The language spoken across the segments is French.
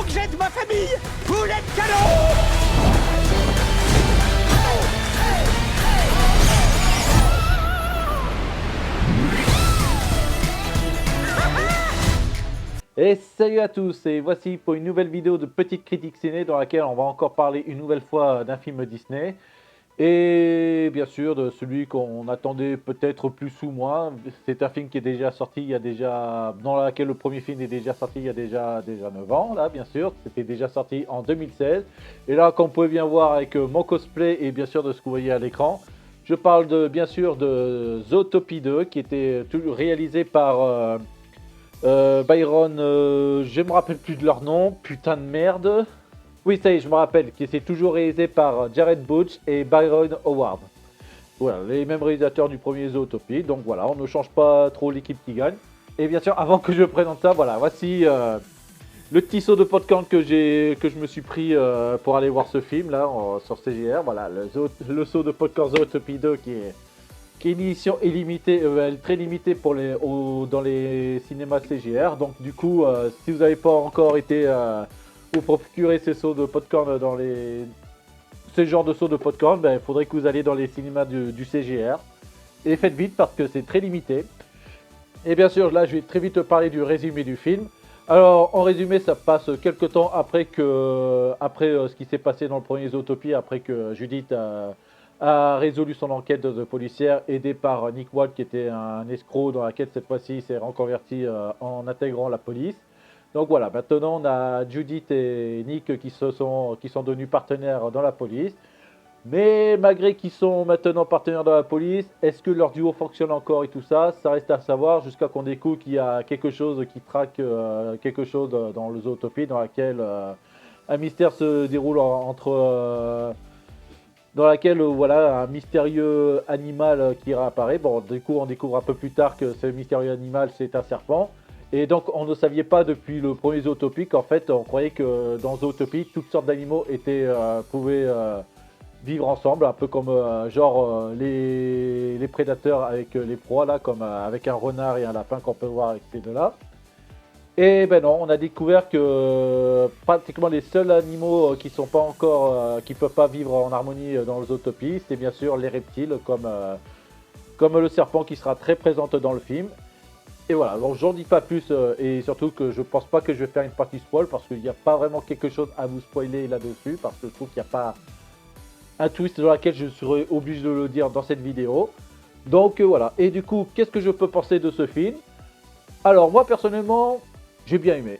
que j'aide ma famille. Poulet de canon. Et salut à tous, et voici pour une nouvelle vidéo de Petite Critique Ciné dans laquelle on va encore parler une nouvelle fois d'un film Disney. Et bien sûr de celui qu'on attendait peut-être plus ou moins. C'est un film qui est déjà sorti il y a déjà... dans lequel le premier film est déjà sorti il y a déjà 9 ans, là bien sûr. C'était déjà sorti en 2016. Et là, comme vous pouvez bien voir avec mon cosplay et bien sûr de ce que vous voyez à l'écran, je parle bien sûr de Zootopie 2 qui était réalisé par... Byron, je me rappelle plus de leur nom, putain de merde. Oui, ça y est, je me rappelle, qui c'est toujours réalisé par Jared Butch et Byron Howard. Voilà, les mêmes réalisateurs du premier Zootopie, donc voilà, on ne change pas trop l'équipe qui gagne. Et bien sûr, avant que je présente ça, voilà, voici le petit saut de popcorn que je me suis pris pour aller voir ce film là sur CGR. Voilà, le saut de popcorn Zootopie 2 qui est une édition illimitée, très limitée pour dans les cinémas CGR. Donc du coup, si vous n'avez pas encore été vous procurer ces sauts de popcorn dans ce genre de sauts de popcorn, il faudrait que vous alliez dans les cinémas du CGR. Et faites vite parce que c'est très limité. Et bien sûr, là, je vais très vite parler du résumé du film. Alors, en résumé, ça passe quelques temps après ce qui s'est passé dans le premier Zootopie, après que Judith a résolu son enquête de policière, aidé par Nick Wall, qui était un escroc dans laquelle cette fois-ci il s'est reconverti en intégrant la police. Donc voilà, maintenant on a Judith et Nick qui sont devenus partenaires dans la police. Mais malgré qu'ils sont maintenant partenaires dans la police, est-ce que leur duo fonctionne encore et tout ça? Ça reste à savoir jusqu'à qu'on découvre qu'il y a quelque chose qui traque quelque chose dans le Zootopie dans laquelle un mystère se déroule dans laquelle voilà, un mystérieux animal qui réapparaît. Bon, du coup, on découvre un peu plus tard que ce mystérieux animal, c'est un serpent. Et donc, on ne savait pas depuis le premier Zootopie qu'en fait, on croyait que dans Zootopie, toutes sortes d'animaux pouvaient vivre ensemble, un peu comme les prédateurs avec les proies, là, comme avec un renard et un lapin qu'on peut voir avec ces deux-là. Et ben non, on a découvert que pratiquement les seuls animaux qui sont pas encore, qui peuvent pas vivre en harmonie dans le Zootopie, c'est bien sûr les reptiles, comme le serpent qui sera très présente dans le film. Et voilà, donc j'en dis pas plus, et surtout que je pense pas que je vais faire une partie spoil, parce qu'il n'y a pas vraiment quelque chose à vous spoiler là-dessus, parce que je trouve qu'il n'y a pas un twist dans lequel je serai obligé de le dire dans cette vidéo. Donc voilà, et du coup, qu'est-ce que je peux penser de ce film? Alors moi personnellement, j'ai bien aimé.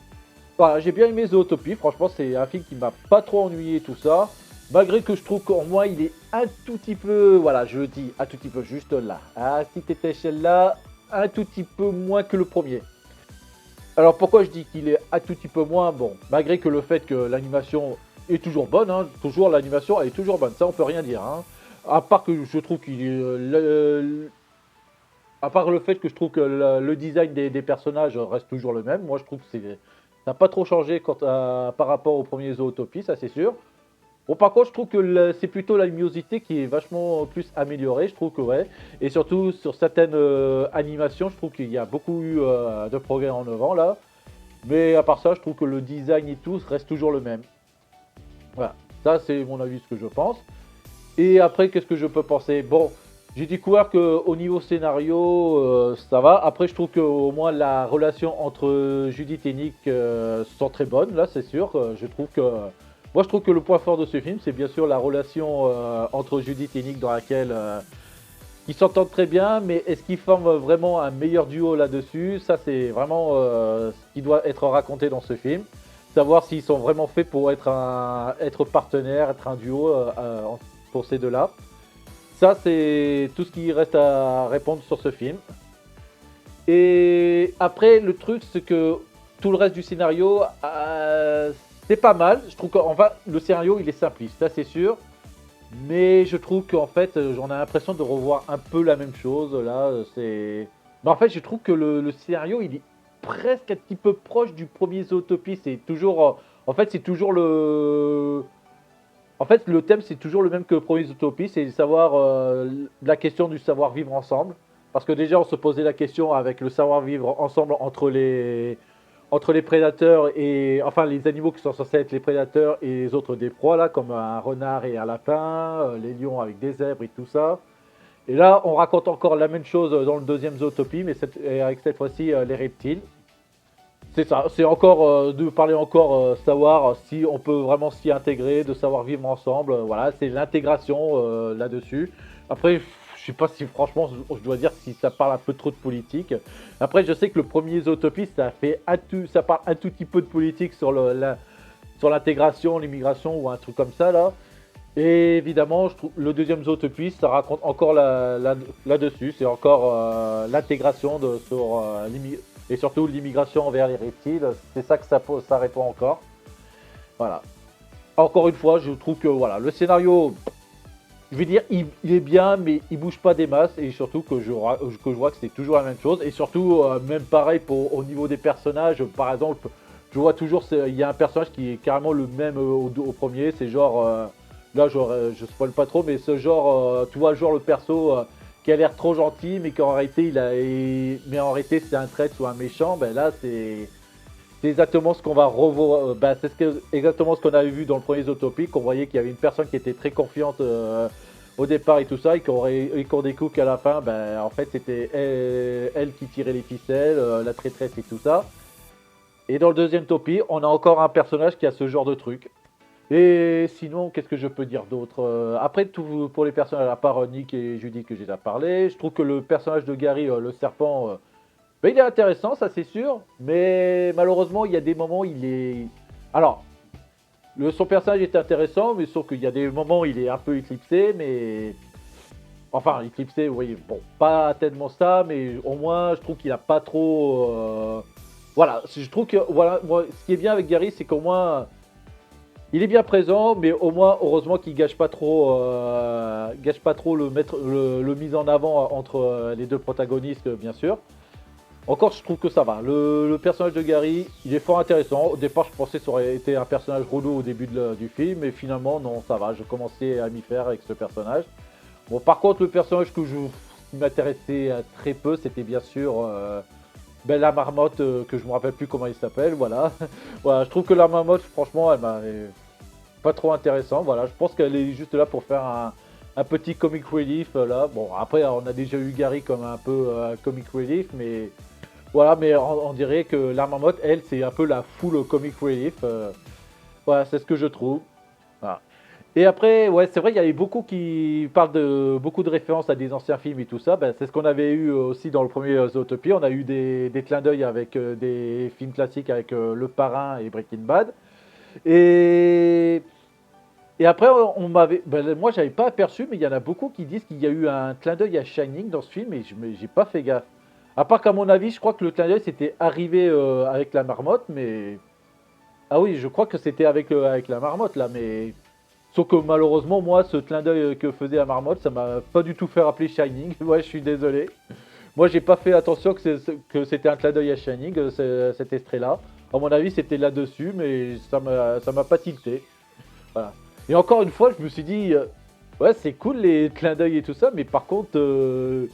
Voilà, j'ai bien aimé Zootopie, franchement c'est un film qui m'a pas trop ennuyé tout ça. Malgré que je trouve qu'en moi il est un tout petit peu, voilà je le dis, un tout petit peu juste là. À cette échelle-là, un tout petit peu moins que le premier. Alors pourquoi je dis qu'il est un tout petit peu moins bon? Malgré que le fait que l'animation est toujours bonne, hein, toujours l'animation elle est toujours bonne, ça on peut rien dire. Hein. À part que je trouve qu'il est... à part le fait que je trouve que le design des personnages reste toujours le même, moi je trouve que ça n'a pas trop changé par rapport au premier Zootopie, ça c'est sûr. Bon, par contre, je trouve que c'est plutôt la luminosité qui est vachement plus améliorée, je trouve que ouais. Et surtout sur certaines animations, je trouve qu'il y a beaucoup eu de progrès en avant là. Mais à part ça, je trouve que le design et tout reste toujours le même. Voilà, ça c'est mon avis, ce que je pense. Et après, qu'est-ce que je peux penser? Bon, j'ai découvert qu'au niveau scénario, ça va. Après, je trouve qu'au moins la relation entre Judith et Nick sont très bonnes, là, c'est sûr. Moi, je trouve que le point fort de ce film, c'est bien sûr la relation entre Judith et Nick dans laquelle ils s'entendent très bien, mais est-ce qu'ils forment vraiment un meilleur duo là-dessus? Ça, c'est vraiment ce qui doit être raconté dans ce film. Savoir s'ils sont vraiment faits pour être partenaires, être un duo pour ces deux-là. Ça, c'est tout ce qui reste à répondre sur ce film. Et après, le truc, c'est que tout le reste du scénario, c'est pas mal. Je trouve le scénario, il est simpliste, ça c'est sûr. Mais je trouve qu'en fait, j'en ai l'impression de revoir un peu la même chose. Là, c'est... Mais en fait, je trouve que le scénario, il est presque un petit peu proche du premier Zootopie. C'est toujours... En fait, c'est toujours le... En fait, le thème, c'est toujours le même que le premier Zootopie, c'est la question du savoir vivre ensemble. Parce que déjà, on se posait la question avec le savoir vivre ensemble entre les prédateurs et enfin les animaux qui sont censés être les prédateurs et les autres des proies là, comme un renard et un lapin, les lions avec des zèbres et tout ça. Et là, on raconte encore la même chose dans le deuxième Zootopie, mais et avec cette fois-ci les reptiles. C'est ça, c'est encore de parler encore, savoir si on peut vraiment s'y intégrer, de savoir vivre ensemble. Voilà, c'est l'intégration là-dessus. Après, je sais pas si franchement, je dois dire si ça parle un peu trop de politique. Après, je sais que le premier Zootopie, ça parle un tout petit peu de politique sur sur l'intégration, l'immigration ou un truc comme ça là. Et évidemment, je trouve le deuxième Zootopie, ça raconte encore là-dessus. C'est encore l'intégration sur et surtout l'immigration vers les reptiles. C'est ça que ça répond encore. Voilà. Encore une fois, je trouve que voilà, le scénario, je vais dire, il est bien, mais il bouge pas des masses. Et surtout que je vois que c'est toujours la même chose. Et surtout, même pareil au niveau des personnages. Par exemple, je vois toujours, il y a un personnage qui est carrément le même au premier. C'est genre, là je spoil pas trop, mais ce genre, tu vois, genre le perso qui a l'air trop gentil, mais qu'en réalité, mais en réalité c'est un traître ou un méchant. Ben là, c'est exactement ce qu'on va revoir. Exactement ce qu'on avait vu dans le premier Zootopie, qu'on voyait qu'il y avait une personne qui était très confiante au départ et tout ça, et qu'on découvre qu'à la fin, ben, en fait, c'était elle qui tirait les ficelles, la traîtresse et tout ça. Et dans le deuxième Topie, on a encore un personnage qui a ce genre de truc. Et sinon, qu'est-ce que je peux dire d'autre? Après, tout pour les personnages, à part Nick et Judy que j'ai déjà parlé, je trouve que le personnage de Gary, le serpent, ben, il est intéressant, ça c'est sûr, mais malheureusement, il y a des moments, il est... Alors, son personnage est intéressant, mais sauf qu'il y a des moments où il est un peu éclipsé, mais... Enfin, éclipsé, oui, bon, pas tellement ça, mais au moins, je trouve qu'il a pas trop... Voilà, je trouve que, voilà, moi, ce qui est bien avec Gary, c'est qu'au moins... Il est bien présent, mais au moins, heureusement qu'il gâche pas trop le mise en avant entre les deux protagonistes, bien sûr. Encore, je trouve que ça va. Le personnage de Gary, il est fort intéressant. Au départ, je pensais que ça aurait été un personnage relou au début du film, mais finalement, non, ça va. Je commençais à m'y faire avec ce personnage. Bon, par contre, le personnage qui m'intéressait très peu, c'était bien sûr ben, la marmotte, que je me rappelle plus comment il s'appelle. Voilà. Voilà, je trouve que la marmotte, franchement, elle m'a pas trop intéressant. Voilà, je pense qu'elle est juste là pour faire un petit comic relief là. Bon, après, on a déjà eu Gary comme un peu comic relief, mais voilà, mais on dirait que la marmotte, elle, c'est un peu la full comic relief. Voilà, c'est ce que je trouve. Voilà. Et après, ouais, c'est vrai, il y avait beaucoup qui parlent de beaucoup de références à des anciens films et tout ça. Ben, c'est ce qu'on avait eu aussi dans le premier Zootopie. On a eu des clins d'œil avec des films classiques avec Le Parrain et Breaking Bad. Et, et après, moi, j'avais pas aperçu, mais il y en a beaucoup qui disent qu'il y a eu un clin d'œil à Shining dans ce film et j'ai pas fait gaffe. À part qu'à mon avis, je crois que le clin d'œil c'était arrivé avec la marmotte, mais ah oui, je crois que c'était avec la marmotte là, mais sauf que malheureusement, moi, ce clin d'œil que faisait la marmotte, ça m'a pas du tout fait rappeler Shining. Ouais, je suis désolé. Moi, j'ai pas fait attention que c'était un clin d'œil à Shining, cet extrait-là. À mon avis, c'était là-dessus, mais ça m'a pas tilté. Voilà. Et encore une fois, je me suis dit, ouais, c'est cool les clins d'œil et tout ça, mais par contre, Le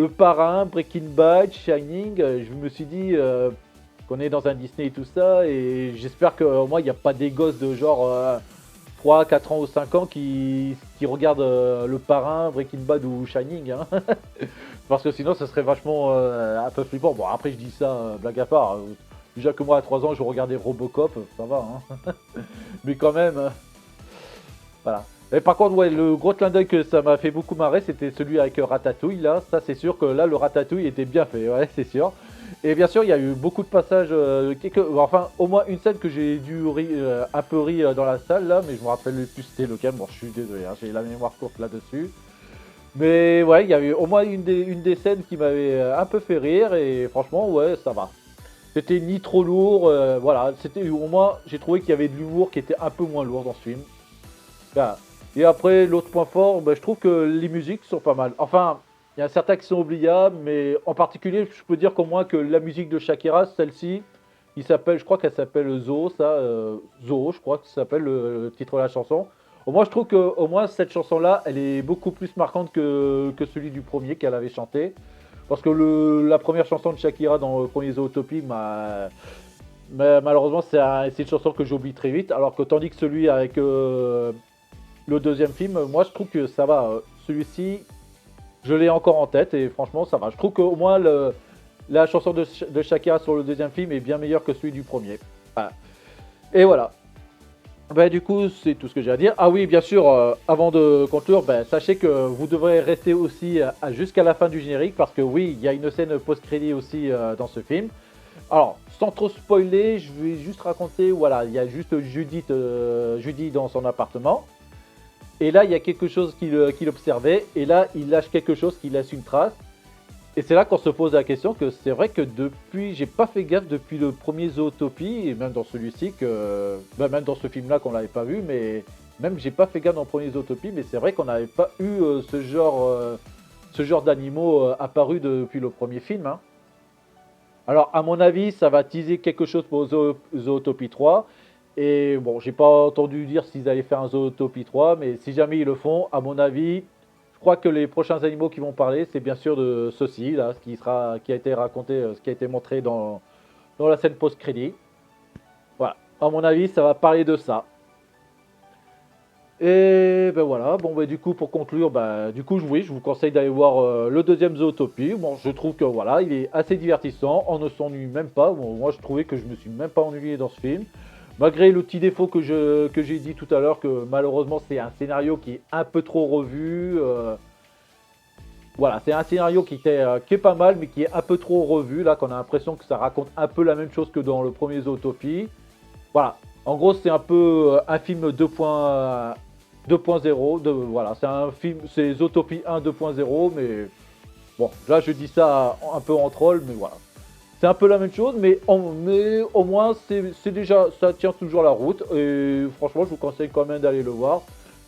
Parrain, Breaking Bad, Shining, je me suis dit qu'on est dans un Disney et tout ça, et j'espère qu'au moins il n'y a pas des gosses de genre 3, 4 ans ou 5 ans qui regardent Le Parrain, Breaking Bad ou Shining, hein. Parce que sinon ça serait vachement un peu flippant. Bon, après je dis ça, blague à part. Déjà que moi à 3 ans je regardais Robocop, ça va, hein. Mais quand même, voilà. Et par contre, ouais, le gros clin d'œil que ça m'a fait beaucoup marrer, c'était celui avec Ratatouille, là. Ça, c'est sûr que là, le Ratatouille était bien fait, ouais, c'est sûr. Et bien sûr, il y a eu beaucoup de passages, enfin, au moins une scène que j'ai dû un peu rire dans la salle, là, mais je me rappelle plus c'était lequel. Bon, je suis désolé, hein, j'ai la mémoire courte là-dessus. Mais ouais, il y a eu au moins une des scènes qui m'avait un peu fait rire, et franchement, ouais, ça va. C'était ni trop lourd, voilà. C'était au moins, j'ai trouvé qu'il y avait de l'humour qui était un peu moins lourd dans ce film. Voilà. Et après, l'autre point fort, bah, je trouve que les musiques sont pas mal. Enfin, il y a certains qui sont oubliables, mais en particulier, je peux dire qu'au moins que la musique de Shakira, celle-ci, je crois qu'elle s'appelle Zo, ça, Zo, je crois que ça s'appelle le titre de la chanson. Au moins, je trouve que au moins cette chanson-là, elle est beaucoup plus marquante que celui du premier qu'elle avait chanté. Parce que la première chanson de Shakira dans le premier Zootopie, malheureusement, c'est une chanson que j'oublie très vite. Alors que tandis que celui avec le deuxième film, moi je trouve que ça va. Celui-ci, je l'ai encore en tête et franchement ça va. Je trouve qu'au moins la chanson de Shakira sur le deuxième film est bien meilleure que celui du premier. Voilà. Et voilà. Ben, du coup, c'est tout ce que j'ai à dire. Ah oui, bien sûr, avant de conclure, ben, sachez que vous devrez rester aussi jusqu'à la fin du générique parce que oui, il y a une scène post-crédit aussi dans ce film. Alors, sans trop spoiler, je vais juste raconter, voilà, il y a juste Judy dans son appartement. Et là, il y a quelque chose qu'il observait. Et là, il lâche quelque chose qui laisse une trace. Et c'est là qu'on se pose la question que c'est vrai que depuis, j'ai pas fait gaffe depuis le premier Zootopie, et même dans celui-ci, même dans ce film-là qu'on l'avait pas vu, mais même j'ai pas fait gaffe dans le premier Zootopie, mais c'est vrai qu'on n'avait pas eu ce genre d'animaux apparus depuis le premier film. Hein. Alors, à mon avis, ça va teaser quelque chose pour Zootopie 3. Et bon, j'ai pas entendu dire s'ils allaient faire un Zootopie 3, mais si jamais ils le font, à mon avis, je crois que les prochains animaux qui vont parler, c'est bien sûr de ceci, là, qui a été raconté, ce qui a été montré dans la scène post-crédit. Voilà, à mon avis, ça va parler de ça. Et ben voilà, bon ben du coup pour conclure, du coup oui, je vous conseille d'aller voir le deuxième Zootopie. Bon, je trouve que voilà, il est assez divertissant, on ne s'ennuie même pas. Bon, moi je trouvais que je me suis même pas ennuyé dans ce film. Malgré le petit défaut que j'ai dit tout à l'heure, que malheureusement c'est un scénario qui est un peu trop revu. Voilà, c'est un scénario qui est pas mal, mais qui est un peu trop revu. Là, qu'on a l'impression que ça raconte un peu la même chose que dans le premier Zootopie. Voilà, en gros c'est un peu un film 2.0. Voilà, c'est un film, c'est Zootopie 1 2.0, mais bon, là je dis ça un peu en troll, mais voilà. C'est un peu la même chose, mais au moins, c'est déjà, ça tient toujours la route. Et franchement, je vous conseille quand même d'aller le voir.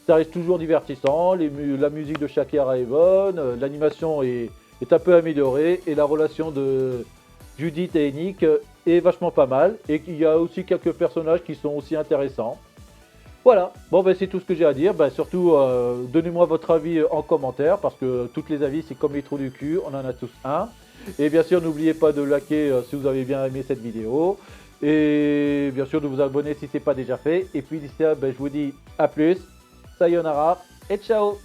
Ça reste toujours divertissant. La musique de Shakira est bonne. L'animation est un peu améliorée. Et la relation de Judith et Nick est vachement pas mal. Et il y a aussi quelques personnages qui sont aussi intéressants. Voilà, bon ben c'est tout ce que j'ai à dire. Ben, surtout, donnez-moi votre avis en commentaire. Parce que toutes les avis, c'est comme les trous du cul. On en a tous un. Et bien sûr, n'oubliez pas de liker si vous avez bien aimé cette vidéo. Et bien sûr, de vous abonner si ce n'est pas déjà fait. Et puis d'ici là, je vous dis à plus. Sayonara et ciao.